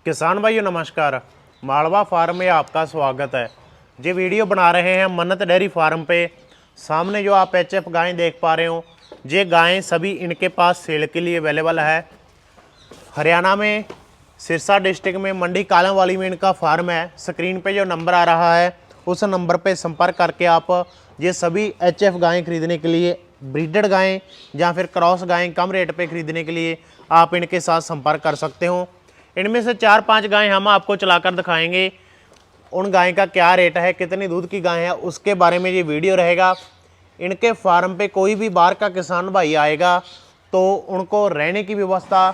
किसान भाइयों नमस्कार। मालवा फार्म में आपका स्वागत है। ये वीडियो बना रहे हैं मन्नत डेयरी फार्म पे। सामने जो आप एचएफ गायें देख पा रहे हो, ये गायें सभी इनके पास सेल के लिए अवेलेबल है। हरियाणा में सिरसा डिस्ट्रिक्ट में मंडी कालमवाली में इनका फार्म है। स्क्रीन पे जो नंबर आ रहा है उस नंबर पे संपर्क करके आप ये सभी एचएफ गायें खरीदने के लिए, ब्रीडेड गायें या फिर क्रॉस गायें कम रेट पे खरीदने के लिए आप इनके साथ संपर्क कर सकते हो। इनमें से 4-5 गायें हम आपको चलाकर दिखाएंगे। उन गाय का क्या रेट है, कितनी दूध की गाय है, उसके बारे में ये वीडियो रहेगा। इनके फार्म पे कोई भी बाहर का किसान भाई आएगा तो उनको रहने की व्यवस्था,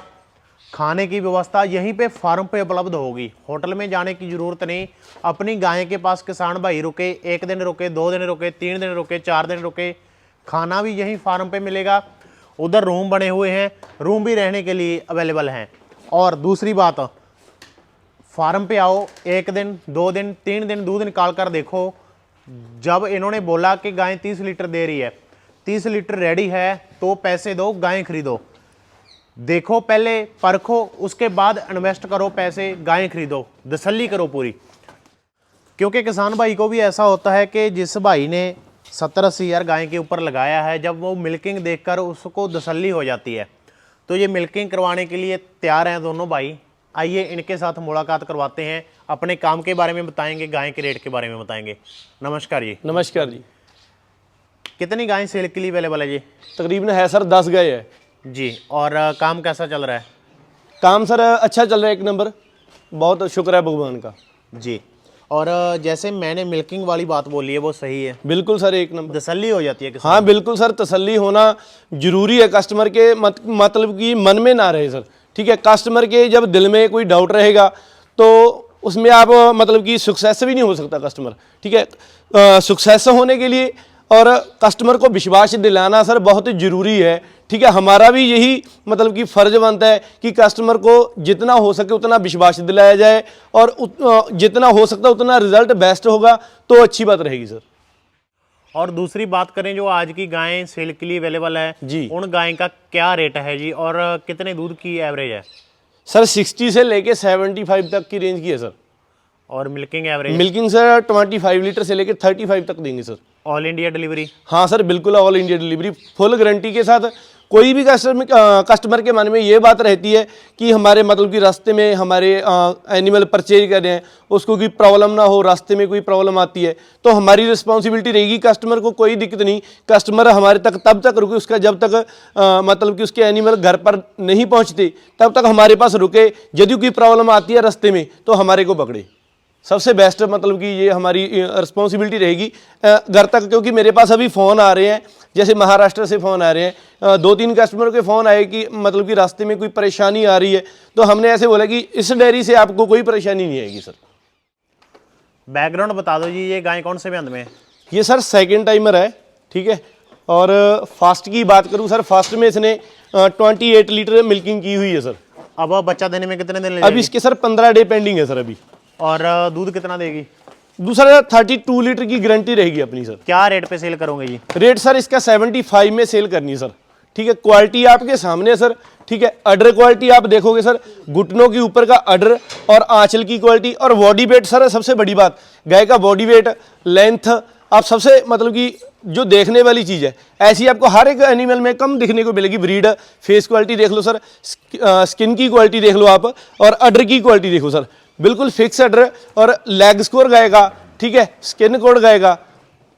खाने की व्यवस्था यहीं पे फार्म पे उपलब्ध होगी। होटल में जाने की ज़रूरत नहीं। अपनी गाय के पास किसान भाई रुके, 1 दिन रुके, 2 दिन रुके, 3 दिन रुके, 4 दिन रुके, खाना भी यहीं फार्म पे मिलेगा। उधर रूम बने हुए हैं, रूम भी रहने के लिए अवेलेबल हैं। और दूसरी बात, फार्म पे आओ, 1 दिन, 2 दिन, 3 दिन दूध निकाल कर देखो। जब इन्होंने बोला कि गाय 30 लीटर दे रही है, 30 लीटर रेडी है तो पैसे दो, गाय खरीदो। देखो पहले, परखो, उसके बाद इन्वेस्ट करो पैसे, गाय खरीदो, तसल्ली करो पूरी। क्योंकि किसान भाई को भी ऐसा होता है कि जिस भाई ने 70-80 हज़ार गाय के ऊपर लगाया है, जब वो मिल्किंग देखकर उसको तसल्ली हो जाती है। तो ये मिल्किंग करवाने के लिए तैयार हैं दोनों भाई। आइए इनके साथ मुलाकात करवाते हैं, अपने काम के बारे में बताएंगे, गाय के रेट के बारे में बताएंगे। नमस्कार जी। नमस्कार जी। कितनी गाय सेल के लिए अवेलेबल है जी? तकरीबन है सर 10 गाय है जी। और काम कैसा चल रहा है? काम सर अच्छा चल रहा है, 1 नंबर, बहुत शुक्र है भगवान का जी। और जैसे मैंने मिल्किंग वाली बात बोली है वो सही है? बिल्कुल सर, 1 नंबर, तसल्ली हो जाती है किसान? हाँ बिल्कुल सर, तसल्ली होना जरूरी है। कस्टमर के मतलब कि मन में ना रहे सर, ठीक है। कस्टमर के जब दिल में कोई डाउट रहेगा तो उसमें आप मतलब कि सक्सेस भी नहीं हो सकता कस्टमर, ठीक है। सक्सेस होने के लिए और कस्टमर को विश्वास दिलाना सर बहुत ज़रूरी है, ठीक है। हमारा भी यही मतलब कि फ़र्ज बनता है कि कस्टमर को जितना हो सके उतना विश्वास दिलाया जाए और जितना हो सकता है उतना रिजल्ट बेस्ट होगा तो अच्छी बात रहेगी सर। और दूसरी बात करें, जो आज की गायें सेल के लिए अवेलेबल है जी, उन गाय का क्या रेट है जी, और कितने दूध की एवरेज है? सर 60 से लेके 75 तक की रेंज की है सर। और milking average? Milking sir 25 litre से लेकर 35 तक देंगे सर। All India delivery? हाँ सर बिल्कुल, all India delivery, full guarantee के साथ। कोई भी कस्टमर के मन में ये बात रहती है कि हमारे मतलब कि रास्ते में हमारे एनिमल परचेज कर रहे हैं, उसको कोई प्रॉब्लम ना हो, रास्ते में कोई प्रॉब्लम आती है तो हमारी रिस्पॉन्सिबिलिटी रहेगी। कस्टमर को कोई दिक्कत नहीं, कस्टमर हमारे तक तब तक रुके, उसका जब तक मतलब कि उसके एनिमल घर पर नहीं पहुँचते तब तक हमारे पास रुके। यदि कोई प्रॉब्लम आती है रास्ते में तो हमारे को पकड़े। सबसे बेस्ट मतलब कि ये हमारी रिस्पॉन्सिबिलिटी रहेगी घर तक। क्योंकि मेरे पास अभी फ़ोन आ रहे हैं, जैसे महाराष्ट्र से फ़ोन आ रहे हैं, 2-3 कस्टमर के फ़ोन आए कि मतलब कि रास्ते में कोई परेशानी आ रही है, तो हमने ऐसे बोला कि इस डेयरी से आपको कोई परेशानी नहीं आएगी सर। बैकग्राउंड बता दो जी, ये गाय कौन से ब्यांत में है? ये सर 2nd टाइमर है, ठीक है। और फास्ट की बात करूँ सर, फास्ट में इसने 28 लीटर मिल्किंग की हुई है सर। अब बच्चा देने में कितने दिन अभी लगेगी? इसके सर 15 डे पेंडिंग है सर अभी। और दूध कितना देगी? दूसरा 32 लीटर की गारंटी रहेगी अपनी सर। क्या रेट पे सेल करोगे जी? रेट सर इसका 75 में सेल करनी है सर, ठीक है। क्वालिटी आपके सामने है सर, ठीक है। अडर क्वालिटी आप देखोगे सर, घुटनों के ऊपर का अडर और आंचल की क्वालिटी और बॉडी वेट सर, सबसे बड़ी बात गाय का बॉडी वेट, लेंथ, आप सबसे मतलब कि जो देखने वाली चीज़ है, ऐसी आपको हर एक एनिमल में कम दिखने को मिलेगी। ब्रीड, फेस क्वालिटी देख लो सर, स्किन की क्वालिटी देख लो आप, और अडर की क्वालिटी देखो सर, बिल्कुल फिक्स अडर और लेग स्कोर गाएगा, ठीक है। स्किन कोड गाएगा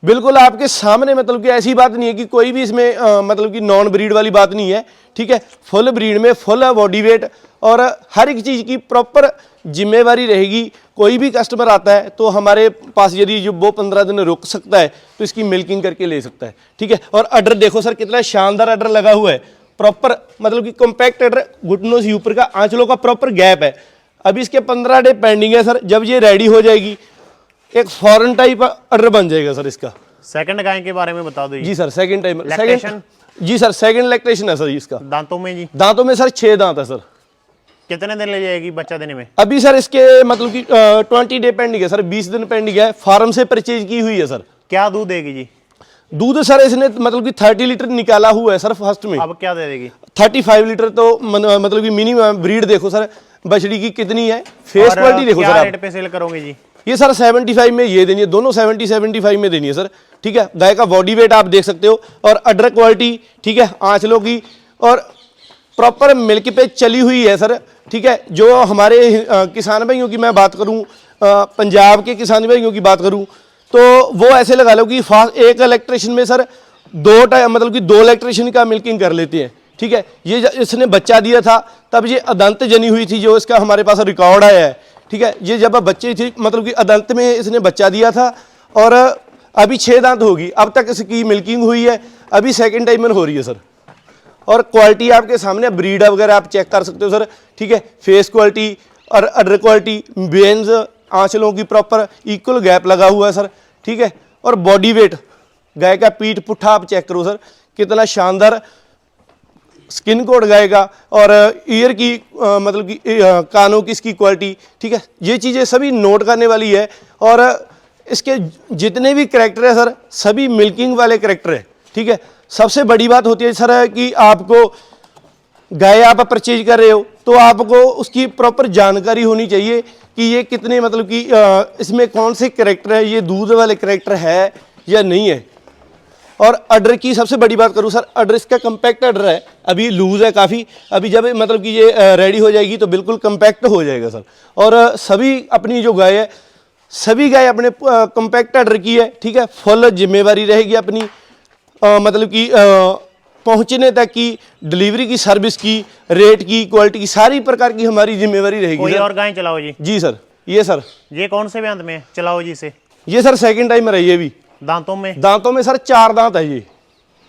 बिल्कुल आपके सामने। मतलब कि ऐसी बात नहीं है कि कोई भी इसमें मतलब कि नॉन ब्रीड वाली बात नहीं है, ठीक है। फुल ब्रीड में फुल बॉडी वेट और हर एक चीज़ की प्रॉपर जिम्मेवारी रहेगी। कोई भी कस्टमर आता है तो हमारे पास यदि जो वो 15 दिन रुक सकता है तो इसकी मिल्किंग करके ले सकता है, ठीक है। और अडर देखो सर, कितना शानदार अडर लगा हुआ है, प्रॉपर मतलब कि कॉम्पैक्ट अडर, घुटनों से ऊपर का आंचलों का प्रॉपर गैप है। अभी इसके 15 डे पेंडिंग है सर। जब ये रेडी हो जाएगी एक फॉरेन टाइप अडर बन जाएगा सर इसका। सेकंड गाय के बारे में बता दो जी सर, 2nd टाइम, लैक्टेशन? जी सर, 2nd लैक्टेशन है सर इसका। दांतों में जी? दांतों में सर 6 दांत है सर। कितने दिन ले जाएगी बच्चा देने में? अभी सर इसके मतलब कि 20 डे पेंडिंग है सर, 20 दिन पेंडिंग है। फार्म से परचेज की हुई है सर। क्या दूध देगी जी? दूध सर इसने मतलब कि 30 लीटर निकाला हुआ है सर फर्स्ट में। अब क्या दे देगी? 35 लीटर तो मतलब कि मिनिमम ब्रीड देखो सर, बछड़ी की कितनी है, फेस और क्वालिटी देखो क्या सर आप। रेट पे सेल करोगे जी? ये सर 75 में ये देनी है, दोनों 70-75 में देनी है सर, ठीक है। गाय का बॉडी वेट आप देख सकते हो और अडर क्वालिटी, ठीक है, आंचलों की और प्रॉपर मिल्क पे चली हुई है सर, ठीक है। जो हमारे किसान भाइयों की मैं बात करूं, पंजाब के किसान भाइयों की बात करूं, तो वो ऐसे लगा लो कि फास्ट एक इलेक्ट्रिशियन में सर मतलब कि 2 इलेक्ट्रिशियन का मिल्किंग कर लेते हैं, ठीक है। ये इसने बच्चा दिया था तब ये अदंत जनी हुई थी, जो इसका हमारे पास रिकॉर्ड आया है, ठीक है। ये जब बच्चे थी मतलब कि अदंत में इसने बच्चा दिया था और अभी 6 दांत होगी, अब तक इसकी मिल्किंग हुई है, अभी सेकंड टाइमर हो रही है सर। और क्वालिटी आपके सामने, ब्रीड वगैरह आप चेक कर सकते हो सर, ठीक है। फेस क्वालिटी और अडर क्वालिटी, बेन्स आंचलों की प्रॉपर इक्वल गैप लगा हुआ है सर, ठीक है। और बॉडी वेट, गाय का पीठ पुट्ठा आप चेक करो सर, कितना शानदार स्किन कोड गाय का, और ईयर की मतलब कि कानों की इसकी क्वालिटी, ठीक है। ये चीज़ें सभी नोट करने वाली है। और इसके जितने भी करैक्टर है सर, सभी मिल्किंग वाले करैक्टर है, ठीक है। सबसे बड़ी बात होती है सर कि आपको गाय आप परचेज कर रहे हो तो आपको उसकी प्रॉपर जानकारी होनी चाहिए कि ये कितने मतलब कि इसमें कौन से करैक्टर है, ये दूध वाले करैक्टर है या नहीं है। और अडर की सबसे बड़ी बात करूं सर, अडर इसका कंपैक्ट अडर है, अभी लूज है काफ़ी, अभी जब मतलब कि ये रेडी हो जाएगी तो बिल्कुल कंपैक्ट हो जाएगा सर। और सभी अपनी जो गाय है, सभी गाय अपने कंपैक्ट अडर की है, ठीक है। फुल जिम्मेवारी रहेगी अपनी, मतलब कि पहुंचने तक की, डिलीवरी की, सर्विस की, रेट की, क्वालिटी की, सारी प्रकार की हमारी जिम्मेवारी रहेगी कोई सर। और गाय चलाओ जी। जी सर, ये सर, ये कौन से ब्यांत में है? चलाओ जी से। ये सर सेकंड टाइमर है, ये भी दांतों में? दांतों में सर 4 दांत है ये।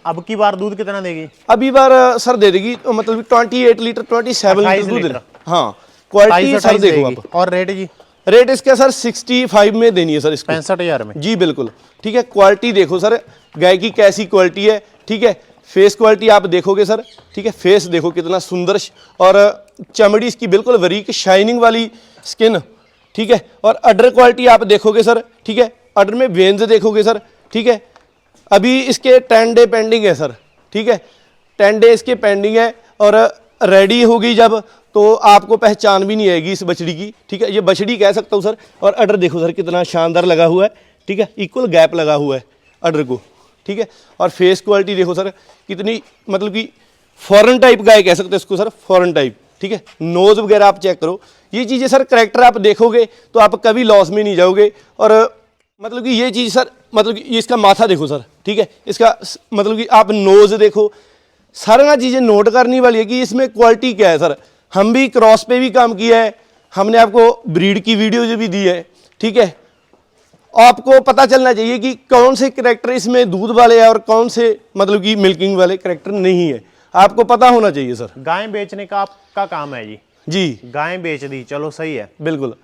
अब की बार दूध कितना देगी? अभी बार सर दे देगी मतलब 28 लीटर 27 लीटर दूध लीटर। है। हाँ, क्वालिटी सर देखो आप। और रेट जी? रेट इसका सर 65 में देनी है सर इसको, 65,000 में। जी बिल्कुल, ठीक है। क्वालिटी देखो सर गाय की कैसी क्वालिटी है, ठीक है। फेस क्वालिटी आप देखोगे सर, ठीक है। फेस देखो कितना सुंदर और चमड़ी इसकी बिल्कुल बारीक शाइनिंग वाली स्किन, ठीक है। और अडर क्वालिटी आप देखोगे सर, ठीक है। अडर में वेन्स देखोगे सर, ठीक है। अभी इसके 10 डे पेंडिंग है सर, ठीक है। 10 डे इसके पेंडिंग है और रेडी होगी जब तो आपको पहचान भी नहीं आएगी इस बछड़ी की, ठीक है। ये बछड़ी कह सकता हूँ सर। और अडर देखो सर कितना शानदार लगा हुआ है, ठीक है। इक्वल गैप लगा हुआ है अडर को, ठीक है। और फेस क्वालिटी देखो सर कितनी मतलब कि फॉरेन टाइप गाय कह सकते हैं इसको सर, फॉरेन टाइप, ठीक है। नोज वगैरह आप चेक करो, ये चीज़ें सर करैक्टर आप देखोगे तो आप कभी लॉस में नहीं जाओगे। और मतलब कि ये चीज़ सर, मतलब कि इसका माथा देखो सर, ठीक है। इसका मतलब कि आप नोज देखो, सारा चीज़ें नोट करने वाली है कि इसमें क्वालिटी क्या है सर। हम भी क्रॉस पे भी काम किया है, हमने आपको ब्रीड की वीडियो भी दी है, ठीक है। आपको पता चलना चाहिए कि कौन से करैक्टर इसमें दूध वाले हैं और कौन से मतलब कि मिल्किंग वाले करैक्टर नहीं है, आपको पता होना चाहिए सर। गाय बेचने का आपका काम है जी? जी गाय बेच दी, चलो सही है। बिल्कुल।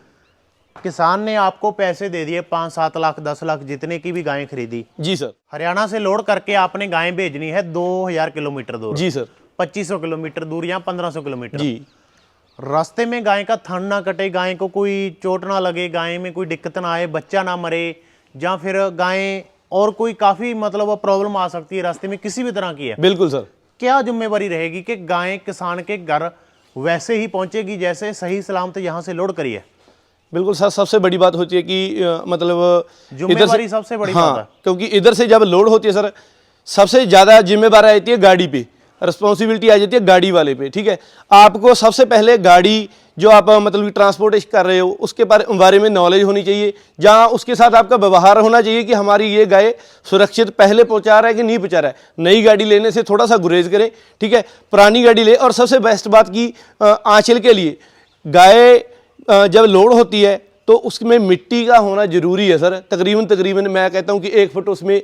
किसान ने आपको पैसे दे दिए 5-7 लाख 10 लाख जितने की भी गायें खरीदी, जी सर। हरियाणा से लोड करके आपने गायें भेजनी है 2000 किलोमीटर दूर, जी सर। 2500 किलोमीटर दूर या 1500 किलोमीटर। जी। रास्ते में गाय का थन ना कटे, गाय को कोई चोट ना लगे, गाय में कोई दिक्कत ना आए, बच्चा ना मरे, या फिर गाय और कोई काफी मतलब प्रॉब्लम आ सकती है रास्ते में, किसी भी तरह की है, बिल्कुल सर। क्या जिम्मेवारी रहेगी कि गाय किसान के घर वैसे ही पहुंचेगी जैसे सही सलामत यहाँ से लोड करी है? बिल्कुल सर, सबसे बड़ी बात होती है कि मतलब जिम्मेवारी सबसे बड़ी बात है। क्योंकि इधर से जब लोड होती है सर, सबसे ज़्यादा जिम्मेदार रहती है गाड़ी पे, रिस्पॉन्सिबिलिटी आ जाती है गाड़ी वाले पे, ठीक है। आपको सबसे पहले गाड़ी जो आप मतलब ट्रांसपोर्टेशन कर रहे हो उसके बारे में नॉलेज होनी चाहिए, जहाँ उसके साथ आपका व्यवहार होना चाहिए कि हमारी ये गाय सुरक्षित पहले पहुँचा रहा है कि नहीं पहुँचा रहा है। नई गाड़ी लेने से थोड़ा सा गुरेज करें, ठीक है, पुरानी गाड़ी ले। और सबसे बेस्ट बात की आंचल के लिए गाय जब लोड होती है तो उसमें मिट्टी का होना जरूरी है सर। तकरीबन मैं कहता हूँ कि 1 फुट उसमें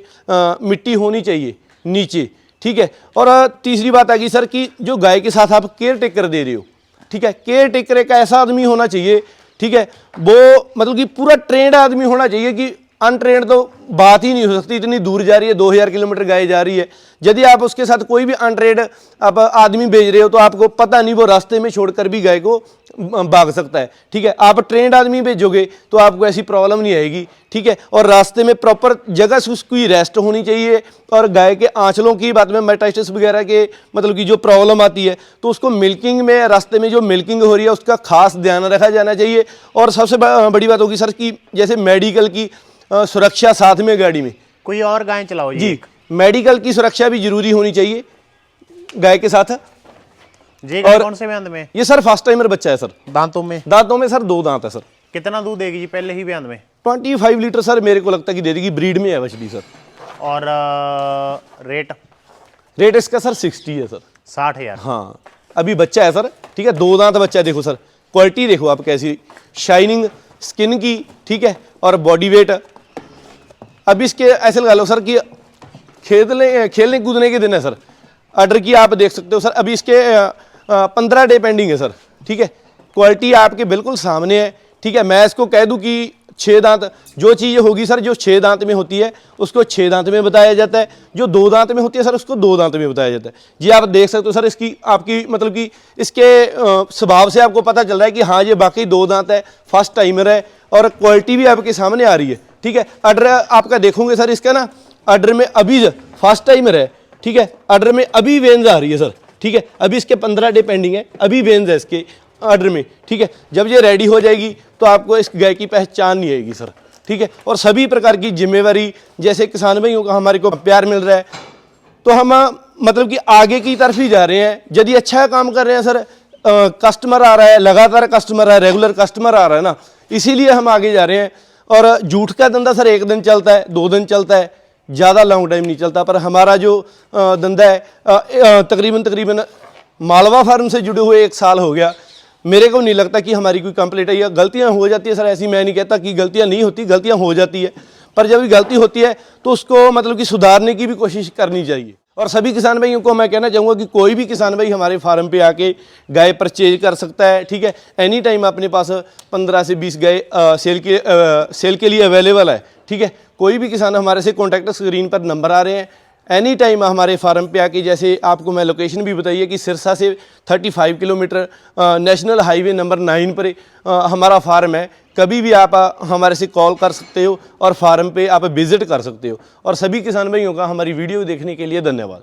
मिट्टी होनी चाहिए नीचे, ठीक है। और तीसरी बात आ गई सर कि जो गाय के साथ आप केयर टेकर दे रहे हो, ठीक है, केयर टेकर एक ऐसा आदमी होना चाहिए, ठीक है, वो मतलब कि पूरा ट्रेंड आदमी होना चाहिए कि अनट्रेंड तो बात ही नहीं हो सकती। इतनी दूर जा रही है, 2000 किलोमीटर गाय जा रही है, यदि आप उसके साथ कोई भी अनट्रेंड आप आदमी भेज रहे हो तो आपको पता नहीं वो रास्ते में छोड़कर भी गाय को भाग सकता है, ठीक है। आप ट्रेंड आदमी भेजोगे तो आपको ऐसी प्रॉब्लम नहीं आएगी, ठीक है। और रास्ते में प्रॉपर जगह से उसकी रेस्ट होनी चाहिए। और गाय के आंचलों की बात में मेटास्टासिस वगैरह के मतलब कि जो प्रॉब्लम आती है तो उसको मिल्किंग में, रास्ते में जो मिल्किंग हो रही है उसका खास ध्यान रखा जाना चाहिए। और सबसे बड़ी बात होगी सर कि जैसे मेडिकल की सुरक्षा साथ में गाड़ी में। कोई और गाय चलाओ जी, मेडिकल की सुरक्षा भी जरूरी होनी चाहिए गाय के साथ। जी गाय कौन से ब्यान में? ये सर फर्स्ट टाइमर बच्चा है सर। दांतों में? दांतों में सर 2 दांत है सर। कितना दूध देगी जी पहले ही ब्यान में? 25 लीटर सर मेरे को लगता है कि दे देगी, ब्रीड में है बछड़ी सर। और रेट इसका सर 60 है सर। 60,000? हाँ, अभी बच्चा है सर, ठीक है। 2 दांत बच्चा है। देखो सर क्वालिटी देखो आप कैसी, शाइनिंग स्किन की, ठीक है। और बॉडी वेट। अब इसके ऐसे लगा लो सर कि खेलने कूदने के दिन है सर। ऑर्डर की आप देख सकते हो सर। अभी इसके 15 डे पेंडिंग है सर, ठीक है। क्वालिटी आपके बिल्कुल सामने है, ठीक है। मैं इसको कह दूं कि 6 दांत जो चीज़ होगी सर, जो 6 दांत में होती है उसको 6 दांत में बताया जाता है, जो 2 दांत में होती है सर उसको 2 दांत में बताया जाता है। जी आप देख सकते हो सर, इसकी आपकी मतलब कि इसके स्वभाव से आपको पता चल रहा है कि हाँ ये बाकी 2 दांत है, फर्स्ट टाइमर है। और क्वालिटी भी आपके सामने आ रही है, ठीक है। ऑर्डर आपका देखोगे सर, इसका ना ऑर्डर में अभी फर्स्ट टाइमर है, ठीक है। ऑर्डर में अभी वेन्स आ रही है सर, ठीक है। अभी इसके 15 डे पेंडिंग है, अभी वेन्स है इसके ऑर्डर में, ठीक है। जब ये रेडी हो जाएगी तो आपको इस गाय की पहचान नहीं आएगी सर, ठीक है। और सभी प्रकार की जिम्मेवारी, जैसे किसान भाइयों का हमारे को प्यार मिल रहा है तो हम मतलब कि आगे की तरफ ही जा रहे हैं। यदि अच्छा काम कर रहे हैं सर, कस्टमर आ रहा है, लगातार कस्टमर है, रेगुलर कस्टमर आ रहा है ना, इसीलिए हम आगे जा रहे हैं। और झूठ का धंधा सर 1 दिन चलता है, 2 दिन चलता है, ज़्यादा लॉन्ग टाइम नहीं चलता। पर हमारा जो धंधा है तकरीबन मालवा फार्म से जुड़े हुए 1 साल हो गया। मेरे को नहीं लगता कि हमारी कोई कंप्लेंट है या गलतियां हो जाती है सर। ऐसी मैं नहीं कहता कि गलतियां नहीं होती, गलतियां हो जाती है। पर जब भी गलती होती है तो उसको मतलब कि सुधारने की भी कोशिश करनी चाहिए। और सभी किसान भाइयों को मैं कहना चाहूँगा कि कोई भी किसान भाई हमारे फार्म पे आके गाय परचेज कर सकता है, ठीक है। एनी टाइम अपने पास 15 से 20 गाय सेल के लिए अवेलेबल है, ठीक है। कोई भी किसान हमारे से कॉन्टैक्ट, स्क्रीन पर नंबर आ रहे हैं, एनी टाइम हमारे फार्म पे आके, जैसे आपको मैं लोकेशन भी बताइए कि सिरसा से 35 किलोमीटर नेशनल हाईवे नंबर 9 पर हमारा फार्म है। कभी भी आप हमारे से कॉल कर सकते हो और फार्म पे आप विजिट कर सकते हो। और सभी किसान भाइयों का हमारी वीडियो देखने के लिए धन्यवाद।